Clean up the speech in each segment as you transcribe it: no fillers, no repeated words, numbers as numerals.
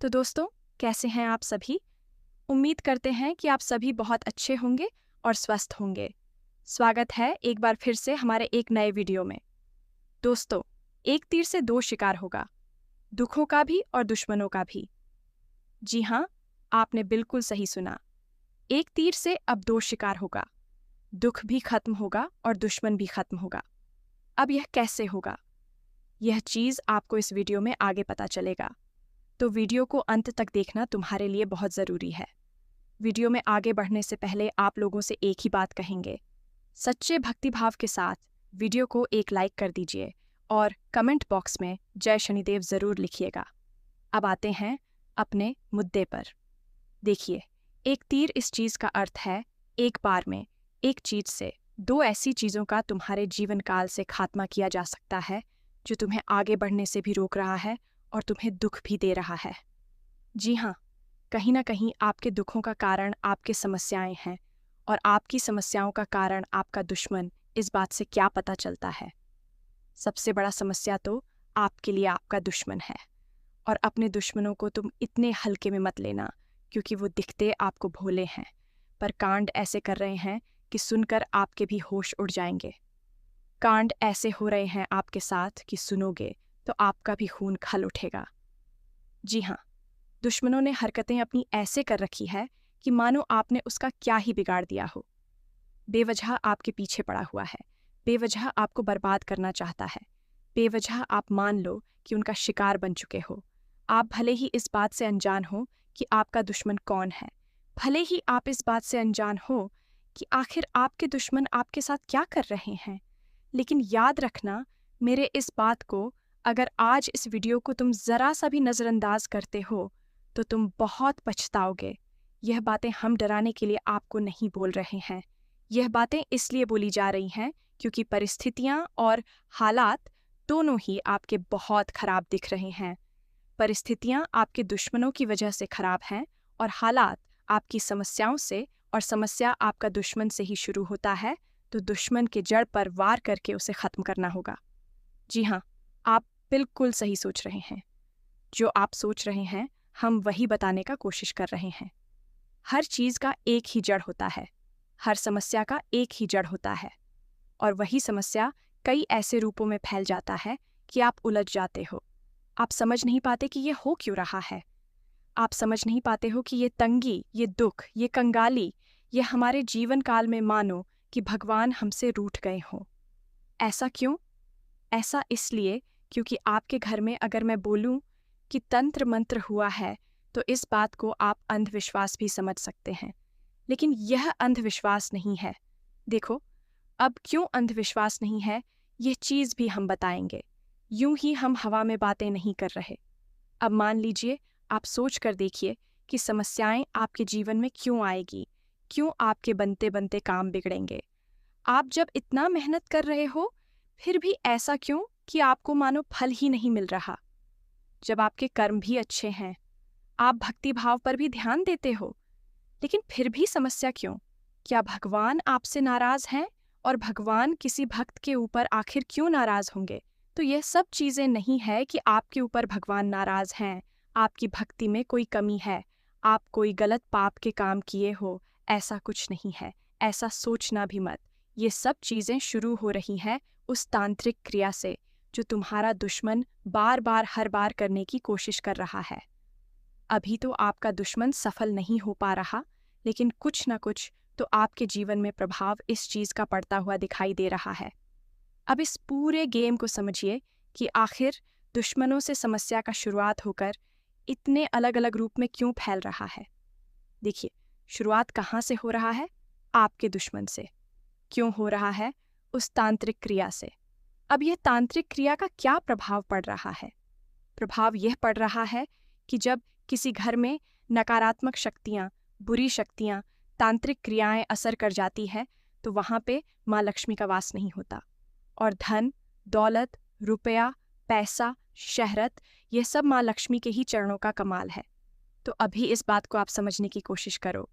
तो दोस्तों, कैसे हैं आप सभी? उम्मीद करते हैं कि आप सभी बहुत अच्छे होंगे और स्वस्थ होंगे। स्वागत है एक बार फिर से हमारे एक नए वीडियो में। दोस्तों, एक तीर से दो शिकार होगा, दुखों का भी और दुश्मनों का भी। जी हाँ, आपने बिल्कुल सही सुना। एक तीर से अब दो शिकार होगा, दुख भी खत्म होगा और दुश्मन भी खत्म होगा। अब यह कैसे होगा? यह चीज़ आपको इस वीडियो में आगे पता चलेगा, तो वीडियो को अंत तक देखना तुम्हारे लिए बहुत ज़रूरी है। वीडियो में आगे बढ़ने से पहले आप लोगों से एक ही बात कहेंगे। सच्चे भक्तिभाव के साथ वीडियो को एक लाइक कर दीजिए और कमेंट बॉक्स में जय शनिदेव ज़रूर लिखिएगा। अब आते हैं अपने मुद्दे पर। देखिए, एक तीर इस चीज़ का अर्थ है एक बार में एक चीज़ से दो ऐसी चीज़ों का तुम्हारे जीवन काल से खात्मा किया जा सकता है जो तुम्हें आगे बढ़ने से भी रोक रहा है और तुम्हें दुख भी दे रहा है। जी हाँ, कहीं ना कहीं आपके दुखों का कारण आपकी समस्याएं हैं और आपकी समस्याओं का कारण आपका दुश्मन। इस बात से क्या पता चलता है? सबसे बड़ा समस्या तो आपके लिए आपका दुश्मन है। और अपने दुश्मनों को तुम इतने हल्के में मत लेना, क्योंकि वो दिखते आपको भोले हैं, पर कांड ऐसे कर रहे हैं कि सुनकर आपके भी होश उड़ जाएंगे। कांड ऐसे हो रहे हैं आपके साथ कि सुनोगे तो आपका भी खून खल उठेगा। जी हाँ, दुश्मनों ने हरकतें अपनी ऐसे कर रखी है कि मानो आपने उसका क्या ही बिगाड़ दिया हो। बेवजह आपके पीछे पड़ा हुआ है, बेवजह आपको बर्बाद करना चाहता है, बेवजह आप मान लो कि उनका शिकार बन चुके हो। आप भले ही इस बात से अनजान हो कि आपका दुश्मन कौन है, भले ही आप इस बात से अनजान हो कि आखिर आपके दुश्मन आपके साथ क्या कर रहे हैं, लेकिन याद रखना मेरे इस बात को, अगर आज इस वीडियो को तुम ज़रा सा भी नज़रअंदाज करते हो तो तुम बहुत पछताओगे। यह बातें हम डराने के लिए आपको नहीं बोल रहे हैं। यह बातें इसलिए बोली जा रही हैं क्योंकि परिस्थितियाँ और हालात दोनों ही आपके बहुत खराब दिख रहे हैं। परिस्थितियाँ आपके दुश्मनों की वजह से खराब हैं और हालात आपकी समस्याओं से, और समस्या आपका दुश्मन से ही शुरू होता है, तो दुश्मन के जड़ पर वार करके उसे ख़त्म करना होगा। जी हाँ, आप बिल्कुल सही सोच रहे हैं। जो आप सोच रहे हैं हम वही बताने का कोशिश कर रहे हैं। हर चीज़ का एक ही जड़ होता है, हर समस्या का एक ही जड़ होता है, और वही समस्या कई ऐसे रूपों में फैल जाता है कि आप उलझ जाते हो। आप समझ नहीं पाते कि ये हो क्यों रहा है। आप समझ नहीं पाते हो कि ये तंगी, ये दुख, ये कंगाली, ये हमारे जीवन काल में मानो कि भगवान हमसे रूठ गए हों। ऐसा क्यों? ऐसा इसलिए क्योंकि आपके घर में अगर मैं बोलूं कि तंत्र मंत्र हुआ है तो इस बात को आप अंधविश्वास भी समझ सकते हैं, लेकिन यह अंधविश्वास नहीं है। देखो, अब क्यों अंधविश्वास नहीं है यह चीज़ भी हम बताएंगे। यूं ही हम हवा में बातें नहीं कर रहे। अब मान लीजिए, आप सोच कर देखिए कि समस्याएं आपके जीवन में क्यों आएगी, क्यों आपके बनते बनते काम बिगड़ेंगे। आप जब इतना मेहनत कर रहे हो फिर भी ऐसा क्यों कि आपको मानो फल ही नहीं मिल रहा। जब आपके कर्म भी अच्छे हैं, आप भक्ति भाव पर भी ध्यान देते हो, लेकिन फिर भी समस्या क्यों? क्या भगवान आपसे नाराज हैं? और भगवान किसी भक्त के ऊपर आखिर क्यों नाराज होंगे? तो यह सब चीजें नहीं है कि आपके ऊपर भगवान नाराज हैं, आपकी भक्ति में कोई कमी है, आप कोई गलत पाप के काम किए हो, ऐसा कुछ नहीं है। ऐसा सोचना भी मत। ये सब चीजें शुरू हो रही हैं उस तांत्रिक क्रिया से जो तुम्हारा दुश्मन बार बार हर बार करने की कोशिश कर रहा है। अभी तो आपका दुश्मन सफल नहीं हो पा रहा, लेकिन कुछ न कुछ तो आपके जीवन में प्रभाव इस चीज़ का पड़ता हुआ दिखाई दे रहा है। अब इस पूरे गेम को समझिए कि आखिर दुश्मनों से समस्या का शुरुआत होकर इतने अलग अलग रूप में क्यों फैल रहा है। देखिए, शुरुआत कहाँ से हो रहा है? आपके दुश्मन से। क्यों हो रहा है? उस तांत्रिक क्रिया से। अब यह तांत्रिक क्रिया का क्या प्रभाव पड़ रहा है? प्रभाव यह पड़ रहा है कि जब किसी घर में नकारात्मक शक्तियाँ, बुरी शक्तियाँ, तांत्रिक क्रियाएं असर कर जाती है तो वहाँ पे माँ लक्ष्मी का वास नहीं होता, और धन, दौलत, रुपया, पैसा, शहरत, ये सब माँ लक्ष्मी के ही चरणों का कमाल है। तो अभी इस बात को आप समझने की कोशिश करो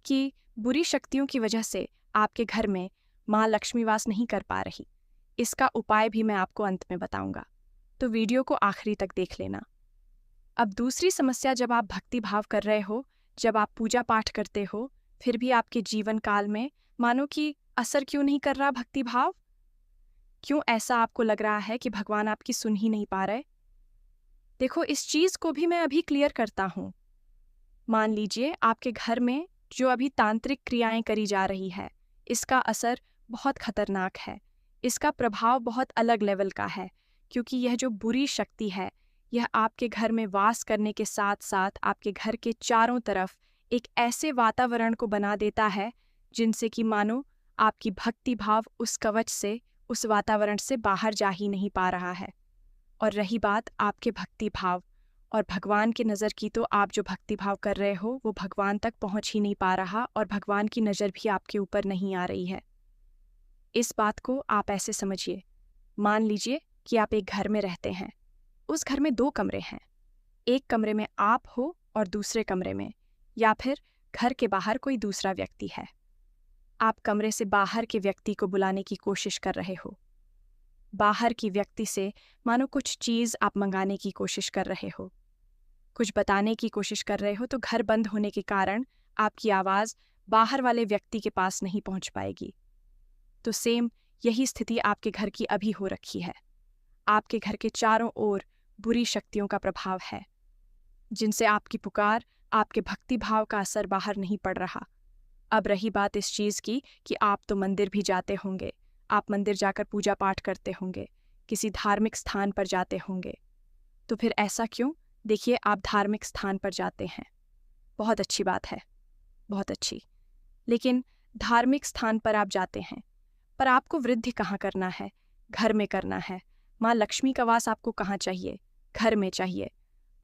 कि बुरी शक्तियों की वजह से आपके घर में माँ लक्ष्मी वास नहीं कर पा रही। इसका उपाय भी मैं आपको अंत में बताऊंगा, तो वीडियो को आखिरी तक देख लेना। अब दूसरी समस्या, जब आप भक्ति भाव कर रहे हो, जब आप पूजा पाठ करते हो, फिर भी आपके जीवन काल में मानो कि असर क्यों नहीं कर रहा भक्ति भाव? क्यों ऐसा आपको लग रहा है कि भगवान आपकी सुन ही नहीं पा रहे? देखो, इस चीज को भी मैं अभी क्लियर करता हूँ। मान लीजिए आपके घर में जो अभी तांत्रिक क्रियाएं करी जा रही है, इसका असर बहुत खतरनाक है। इसका प्रभाव बहुत अलग लेवल का है, क्योंकि यह जो बुरी शक्ति है, यह आपके घर में वास करने के साथ साथ आपके घर के चारों तरफ एक ऐसे वातावरण को बना देता है जिनसे कि मानो आपकी भक्ति भाव उस कवच से, उस वातावरण से बाहर जा ही नहीं पा रहा है। और रही बात आपके भक्ति भाव और भगवान की नज़र की, तो आप जो भक्ति भाव कर रहे हो वो भगवान तक पहुंच ही नहीं पा रहा और भगवान की नज़र भी आपके ऊपर नहीं आ रही है। इस बात को आप ऐसे समझिए, मान लीजिए कि आप एक घर में रहते हैं। उस घर में 2 कमरे हैं। एक कमरे में आप हो और दूसरे कमरे में, या फिर घर के बाहर कोई दूसरा व्यक्ति है। आप कमरे से बाहर के व्यक्ति को बुलाने की कोशिश कर रहे हो। बाहर की व्यक्ति से मानो कुछ चीज़ आप मंगाने की कोशिश कर रहे हो, कुछ बताने की कोशिश कर रहे हो, तो घर बंद होने के कारण आपकी आवाज़ बाहर वाले व्यक्ति के पास नहीं पहुंच पाएगी। तो सेम यही स्थिति आपके घर की अभी हो रखी है। आपके घर के चारों ओर बुरी शक्तियों का प्रभाव है, जिनसे आपकी पुकार, आपके भक्ति भाव का असर बाहर नहीं पड़ रहा। अब रही बात इस चीज़ की कि आप तो मंदिर भी जाते होंगे, आप मंदिर जाकर पूजा पाठ करते होंगे, किसी धार्मिक स्थान पर जाते होंगे। तो फिर ऐसा क्यों? देखिए, आप धार्मिक स्थान पर जाते हैं, बहुत अच्छी बात है, बहुत अच्छी। लेकिन धार्मिक स्थान पर आप जाते हैं, पर आपको वृद्धि कहाँ करना है? घर में करना है। माँ लक्ष्मी का वास आपको कहाँ चाहिए? घर में चाहिए।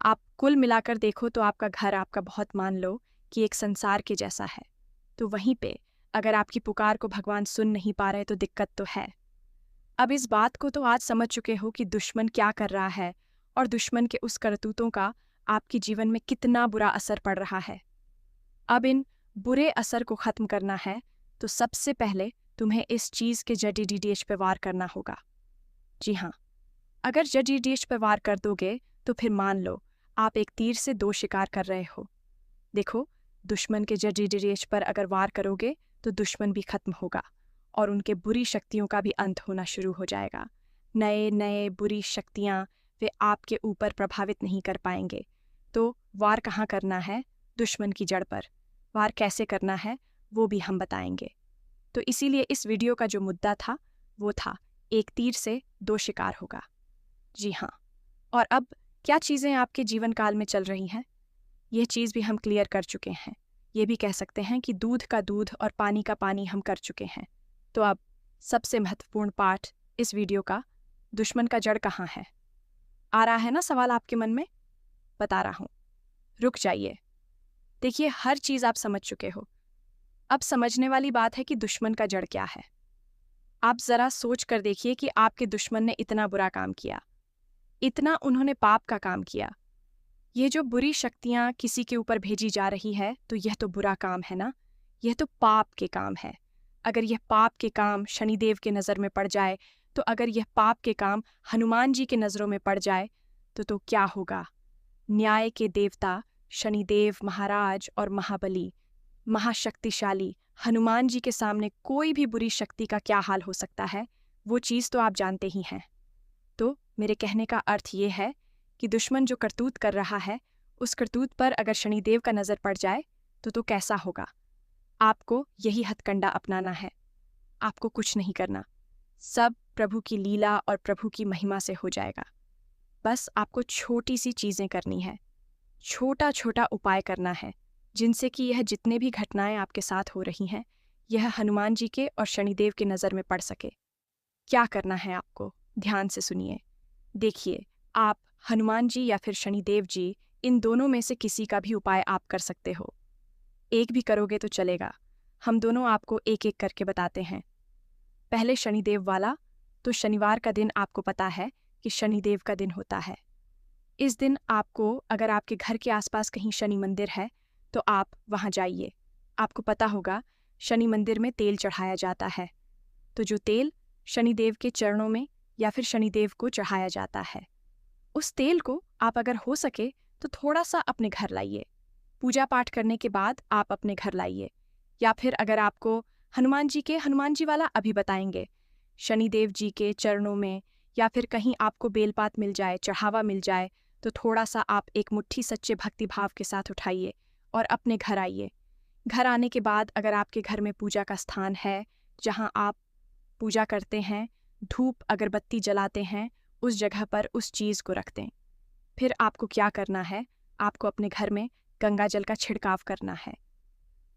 आप कुल मिलाकर देखो तो आपका घर, आपका बहुत मान लो कि एक संसार के जैसा है। तो वहीं पे अगर आपकी पुकार को भगवान सुन नहीं पा रहे तो दिक्कत तो है। अब इस बात को तो आज समझ चुके हो कि दुश्मन क्या कर रहा है और दुश्मन के उस करतूतों का आपके जीवन में कितना बुरा असर पड़ रहा है। अब इन बुरे असर को ख़त्म करना है तो सबसे पहले तुम्हें इस चीज़ के जडीडीएच पे वार करना होगा। जी हाँ, अगर जडीडीएच पे वार कर दोगे तो फिर मान लो आप एक तीर से 2 शिकार कर रहे हो। देखो, दुश्मन के जडीडीएच पर अगर वार करोगे तो दुश्मन भी खत्म होगा और उनके बुरी शक्तियों का भी अंत होना शुरू हो जाएगा। नए नए बुरी शक्तियाँ वे आपके ऊपर प्रभावित नहीं कर पाएंगे। तो वार कहाँ करना है? दुश्मन की जड़ पर। वार कैसे करना है वो भी हम बताएंगे। तो इसीलिए इस वीडियो का जो मुद्दा था वो था, एक तीर से 2 शिकार होगा। जी हाँ, और अब क्या चीज़ें आपके जीवन काल में चल रही हैं, यह चीज़ भी हम क्लियर कर चुके हैं। ये भी कह सकते हैं कि दूध का दूध और पानी का पानी हम कर चुके हैं। तो अब सबसे महत्वपूर्ण पार्ट इस वीडियो का, दुश्मन का जड़ कहाँ है? आ रहा है ना सवाल आपके मन में? बता रहा हूँ, रुक जाइए। देखिए, हर चीज़ आप समझ चुके हो। अब समझने वाली बात है कि दुश्मन का जड़ क्या है। आप ज़रा सोच कर देखिए कि आपके दुश्मन ने इतना बुरा काम किया, इतना उन्होंने पाप का काम किया। ये जो बुरी शक्तियाँ किसी के ऊपर भेजी जा रही है, तो यह तो बुरा काम है ना, यह तो पाप के काम है। अगर यह पाप के काम शनिदेव के नज़र में पड़ जाए, तो अगर यह पाप के काम हनुमान जी के नज़रों में पड़ जाए तो क्या होगा? न्याय के देवता शनिदेव महाराज और महाबली, महाशक्तिशाली हनुमान जी के सामने कोई भी बुरी शक्ति का क्या हाल हो सकता है, वो चीज़ तो आप जानते ही हैं। तो मेरे कहने का अर्थ ये है कि दुश्मन जो करतूत कर रहा है, उस करतूत पर अगर शनिदेव का नज़र पड़ जाए तो कैसा होगा? आपको यही हथकंडा अपनाना है। आपको कुछ नहीं करना, सब प्रभु की लीला और प्रभु की महिमा से हो जाएगा। बस आपको छोटी सी चीज़ें करनी है, छोटा छोटा उपाय करना है, जिनसे कि यह जितने भी घटनाएं आपके साथ हो रही हैं, यह हनुमान जी के और शनिदेव के नज़र में पड़ सके। क्या करना है आपको? ध्यान से सुनिए। देखिए, आप हनुमान जी या फिर शनिदेव जी, इन दोनों में से किसी का भी उपाय आप कर सकते हो। एक भी करोगे तो चलेगा। हम दोनों आपको एक एक करके बताते हैं। पहले शनिदेव वाला, तो शनिवार का दिन आपको पता है कि शनिदेव का दिन होता है। इस दिन आपको, अगर आपके घर के आसपास कहीं शनि मंदिर है तो आप वहाँ जाइए। आपको पता होगा शनि मंदिर में तेल चढ़ाया जाता है, तो जो तेल शनिदेव के चरणों में या फिर शनिदेव को चढ़ाया जाता है, उस तेल को आप अगर हो सके तो थोड़ा सा अपने घर लाइए। पूजा पाठ करने के बाद आप अपने घर लाइए। या फिर अगर आपको हनुमान जी वाला अभी बताएंगे, शनिदेव जी के चरणों में या फिर कहीं आपको बेलपात मिल जाए, चढ़ावा मिल जाए, तो थोड़ा सा आप एक मुट्ठी सच्चे भक्ति भाव के साथ उठाइए और अपने घर आइए। घर आने के बाद अगर आपके घर में पूजा का स्थान है जहाँ आप पूजा करते हैं, धूप अगरबत्ती जलाते हैं, उस जगह पर उस चीज़ को रख दें। फिर आपको क्या करना है, आपको अपने घर में गंगा जल का छिड़काव करना है।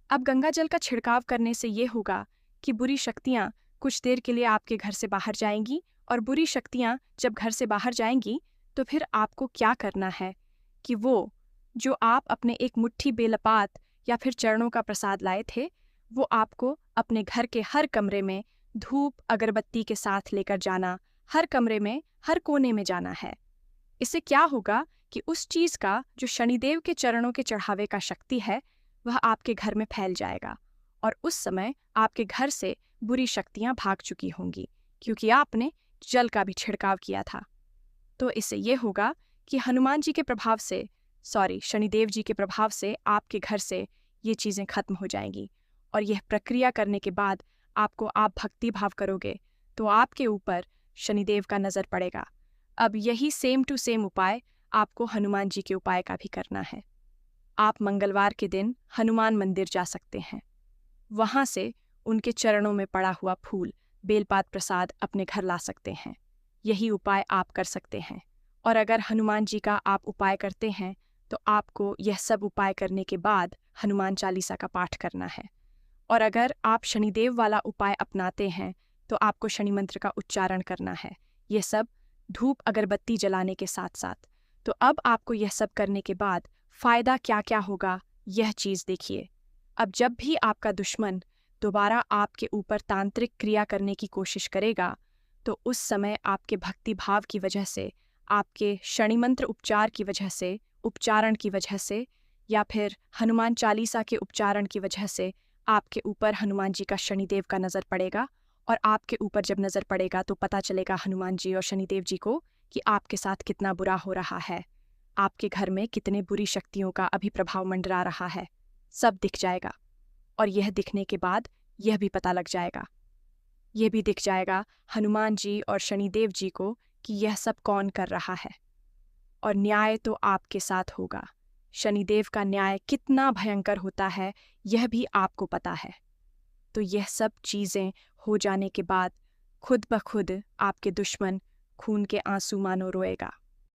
अब गंगा जल का छिड़काव करने से ये होगा कि बुरी शक्तियाँ कुछ देर के लिए आपके घर से बाहर जाएंगी, और बुरी शक्तियाँ जब घर से बाहर जाएंगी तो फिर आपको क्या करना है कि वो जो आप अपने एक मुट्ठी बेलपात या फिर चरणों का प्रसाद लाए थे, वो आपको अपने घर के हर कमरे में धूप अगरबत्ती के साथ लेकर जाना, हर कमरे में हर कोने में जाना है। इससे क्या होगा कि उस चीज़ का जो शनिदेव के चरणों के चढ़ावे का शक्ति है वह आपके घर में फैल जाएगा, और उस समय आपके घर से बुरी शक्तियां भाग चुकी होंगी, क्योंकि आपने जल का भी छिड़काव किया था। तो इससे ये होगा कि हनुमान जी के प्रभाव से, शनिदेव जी के प्रभाव से आपके घर से ये चीज़ें खत्म हो जाएंगी। और यह प्रक्रिया करने के बाद आप भक्ति भाव करोगे तो आपके ऊपर शनिदेव का नज़र पड़ेगा। अब यही सेम टू सेम उपाय आपको हनुमान जी के उपाय का भी करना है। आप मंगलवार के दिन हनुमान मंदिर जा सकते हैं। वहाँ से उनके चरणों में पड़ा हुआ फूल, बेलपात प्रसाद अपने घर ला सकते हैं। यही उपाय आप कर सकते हैं। और अगर हनुमान जी का आप उपाय करते हैं तो आपको यह सब उपाय करने के बाद हनुमान चालीसा का पाठ करना है। और अगर आप शनिदेव वाला उपाय अपनाते हैं तो आपको शनि मंत्र का उच्चारण करना है, यह सब धूप अगरबत्ती जलाने के साथ साथ। तो अब आपको यह सब करने के बाद फ़ायदा क्या क्या होगा, यह चीज़ देखिए। अब जब भी आपका दुश्मन दोबारा आपके ऊपर तांत्रिक क्रिया करने की कोशिश करेगा, तो उस समय आपके भक्ति भाव की वजह से, आपके शनि मंत्र उपचार की वजह से, उपचारण की वजह से, या फिर हनुमान चालीसा के उपचारण की वजह से आपके ऊपर हनुमान जी का शनिदेव का नज़र पड़ेगा। और आपके ऊपर जब नज़र पड़ेगा तो पता चलेगा हनुमान जी और शनिदेव जी को कि आपके साथ कितना बुरा हो रहा है, आपके घर में कितने बुरी शक्तियों का अभी प्रभाव मंडरा रहा है, सब दिख जाएगा। और यह दिखने के बाद यह भी पता लग जाएगा, यह भी दिख जाएगा हनुमान जी और शनिदेव जी को कि यह सब कौन कर रहा है। और न्याय तो आपके साथ होगा। शनिदेव का न्याय कितना भयंकर होता है यह भी आपको पता है। तो यह सब चीज़ें हो जाने के बाद खुद ब खुद आपके दुश्मन खून के आंसू मानो रोएगा।